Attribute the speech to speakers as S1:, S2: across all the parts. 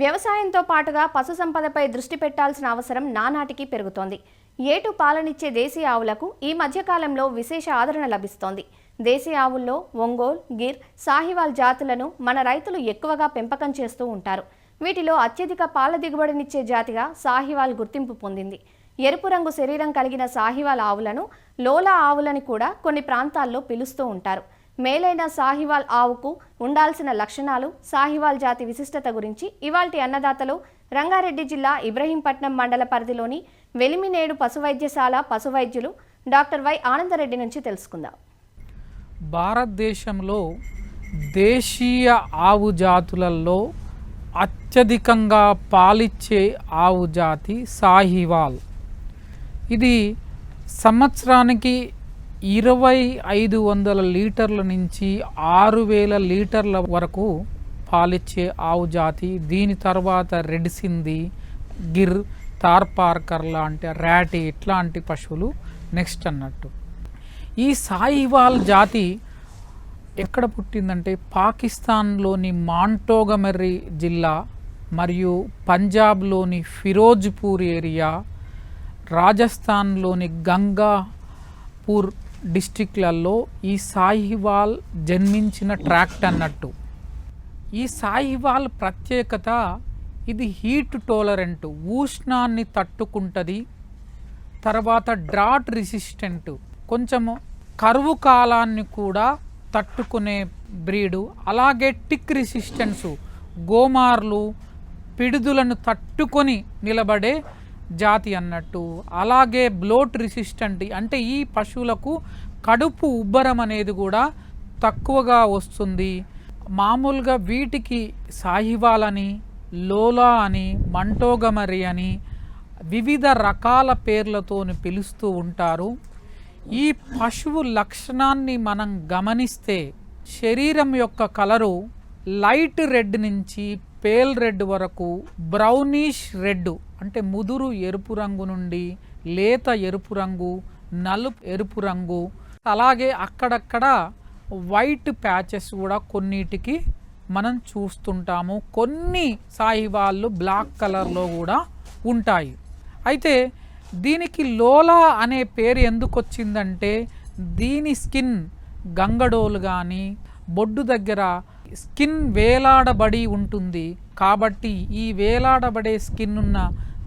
S1: వ్యవసాయంతో పాటుగా పశు సంపదపై దృష్టి పెట్టాల్సిన అవసరం నానాటికి పెరుగుతోంది. ఏటు పాలనిచ్చే దేశీ ఆవులకు ఈ మధ్యకాలంలో విశేష ఆదరణ లభిస్తోంది. దేశీ ఆవుల్లో ఒంగోల్, గిర్, సాహివాల్ జాతులను మన రైతులు ఎక్కువగా పెంపకం చేస్తూ ఉంటారు. వీటిలో అత్యధిక పాల దిగుబడినిచ్చే జాతిగా సాహివాల్ గుర్తింపు పొందింది. ఎరుపు రంగు శరీరం కలిగిన సాహివాల్ ఆవులను లోలా ఆవులని కూడా కొన్ని ప్రాంతాల్లో పిలుస్తూ ఉంటారు. మేలైన సాహివాల్ ఆవుకు ఉండాల్సిన లక్షణాలు, సాహివాల్ జాతి విశిష్టత గురించి ఇవాల్టి అన్నదాతలు రంగారెడ్డి జిల్లా ఇబ్రహీంపట్నం మండల పరిధిలోని వెలిమినేడు పశువైద్యశాల పశువైద్యులు డాక్టర్ వై ఆనందరెడ్డి నుంచి తెలుసుకుందాం.
S2: భారతదేశంలో దేశీయ ఆవు జాతులలో అత్యధికంగా పాలిచ్చే ఆవు జాతి సాహివాల్. ఇది సంవత్సరానికి 2500 లీటర్ల నుంచి 6000 లీటర్ల వరకు పాలిచ్చే ఆవు జాతి. దీని తర్వాత రెడ్ సింధి, గిర్, తార్పార్కర్ లాంటి, ర్యాటి ఇట్లాంటి పశువులు నెక్స్ట్ అన్నట్టు. ఈ సాహివాల్ జాతి ఎక్కడ పుట్టిందంటే పాకిస్తాన్లోని మాంటోగమరీ జిల్లా మరియు పంజాబ్లోని ఫిరోజ్పూర్ ఏరియా, రాజస్థాన్లోని గంగాపూర్ డిస్టిక్లలో ఈ సాహివాల్ జన్మించిన ట్రాక్ట్ అన్నట్టు. ఈ సాహివాల్ ప్రత్యేకత, ఇది హీట్ టోలరెంట్, ఉష్ణాన్ని తట్టుకుంటుంది. తర్వాత డ్రాట్ రెసిస్టెంట్, కొంచెము కరువు కాలాన్ని కూడా తట్టుకునే బ్రీడు. అలాగే టిక్ రెసిస్టెన్సు, గోమార్లు, పిడుదులను తట్టుకొని నిలబడే జాతి అన్నట్టు. అలాగే బ్లోట్ రెసిస్టెంట్, అంటే ఈ పశువులకు కడుపు ఉబ్బరం అనేది కూడా తక్కువగా వస్తుంది. మామూలుగా వీటికి సాహివాల్ అని, లోలా అని, మంటోగమరి అని వివిధ రకాల పేర్లతో పిలుస్తూ ఉంటారు. ఈ పశువు లక్షణాన్ని మనం గమనిస్తే శరీరం యొక్క కలరు లైట్ రెడ్ నుంచి పేల్ రెడ్ వరకు, బ్రౌనిష్ రెడ్ అంటే ముదురు ఎరుపు రంగు నుండి లేత ఎరుపు రంగు, నలుపు ఎరుపు రంగు, అలాగే అక్కడక్కడ వైట్ ప్యాచెస్ కూడా కొన్నిటికి మనం చూస్తుంటాము. కొన్ని సాహివాళ్ళు బ్లాక్ కలర్లో కూడా ఉంటాయి. అయితే దీనికి లోలా అనే పేరు ఎందుకు వచ్చిందంటే, దీని స్కిన్ గంగడోలు కానీ బొడ్డు దగ్గర స్కిన్ వేలాడబడి ఉంటుంది కాబట్టి ఈ వేలాడబడే స్కిన్ ఉన్న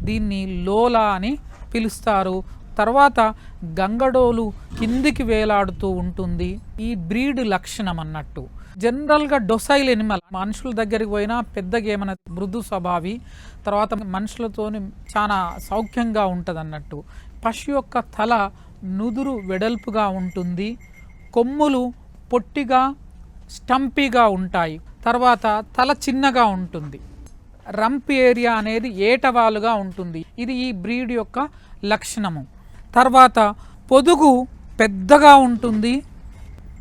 S2: దీన్ని లోలా అని పిలుస్తారు. తర్వాత గంగడోలు కిందికి వేలాడుతూ ఉంటుంది. ఈ బ్రీడ్ లక్షణం అన్నట్టు. జనరల్గా డొసైల్ ఎనిమల్, మనుషుల దగ్గరికి పోయినా పెద్దగా ఏమైనా మృదు స్వభావి, తర్వాత మనుషులతో చాలా సౌఖ్యంగా ఉంటుంది అన్నట్టు. పశు యొక్క తల నుదురు వెడల్పుగా ఉంటుంది, కొమ్ములు పొట్టిగా స్టంపీగా ఉంటాయి, తర్వాత తల చిన్నగా ఉంటుంది, రంప్ ఏరియా అనేది ఏటవాలుగా ఉంటుంది. ఇది ఈ బ్రీడ్ యొక్క లక్షణము. తర్వాత పొదుగు పెద్దగా ఉంటుంది,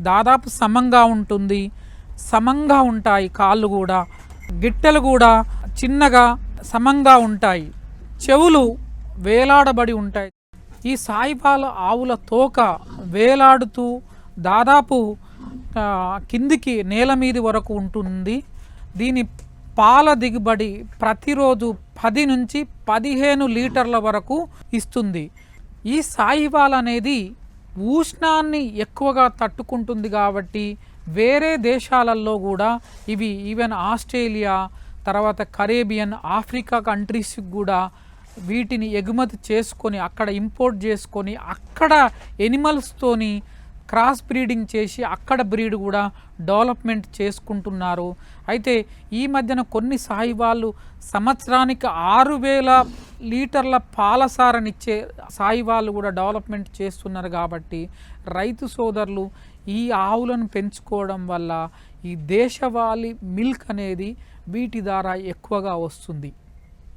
S2: దాదాపు సమంగా ఉంటుంది, సమంగా ఉంటాయి కాళ్ళు కూడా, గిట్టెలు కూడా చిన్నగా సమంగా ఉంటాయి, చెవులు వేలాడబడి ఉంటాయి. ఈ సాహివాల్ ఆవుల తోక వేలాడుతూ దాదాపు కిందికి నేల మీది వరకు ఉంటుంది. దీని పాల దిగుబడి ప్రతిరోజు 10 నుంచి 15 లీటర్ల వరకు ఇస్తుంది. ఈ సాహివాల్ అనేది ఉష్ణాన్ని ఎక్కువగా తట్టుకుంటుంది కాబట్టి వేరే దేశాలలో కూడా ఇవి, ఈవెన్ ఆస్ట్రేలియా, తర్వాత కరేబియన్, ఆఫ్రికా కంట్రీస్కి కూడా వీటిని ఎగుమతి చేసుకొని అక్కడ ఇంపోర్ట్ చేసుకొని అక్కడ ఎనిమల్స్తోని క్రాస్ బ్రీడింగ్ చేసి అక్కడ బ్రీడ్ కూడా డెవలప్మెంట్ చేసుకుంటున్నారు. అయితే ఈ మధ్యన కొన్ని సాహివాళ్ళు సంవత్సరానికి 6000 లీటర్ల పాలసారనిచ్చే సాహివాళ్ళు కూడా డెవలప్మెంట్ చేస్తున్నారు. కాబట్టి రైతు సోదరులు ఈ ఆవులను పెంచుకోవడం వల్ల ఈ దేశవాళీ మిల్క్ అనేది వీటి ద్వారా ఎక్కువగా వస్తుంది.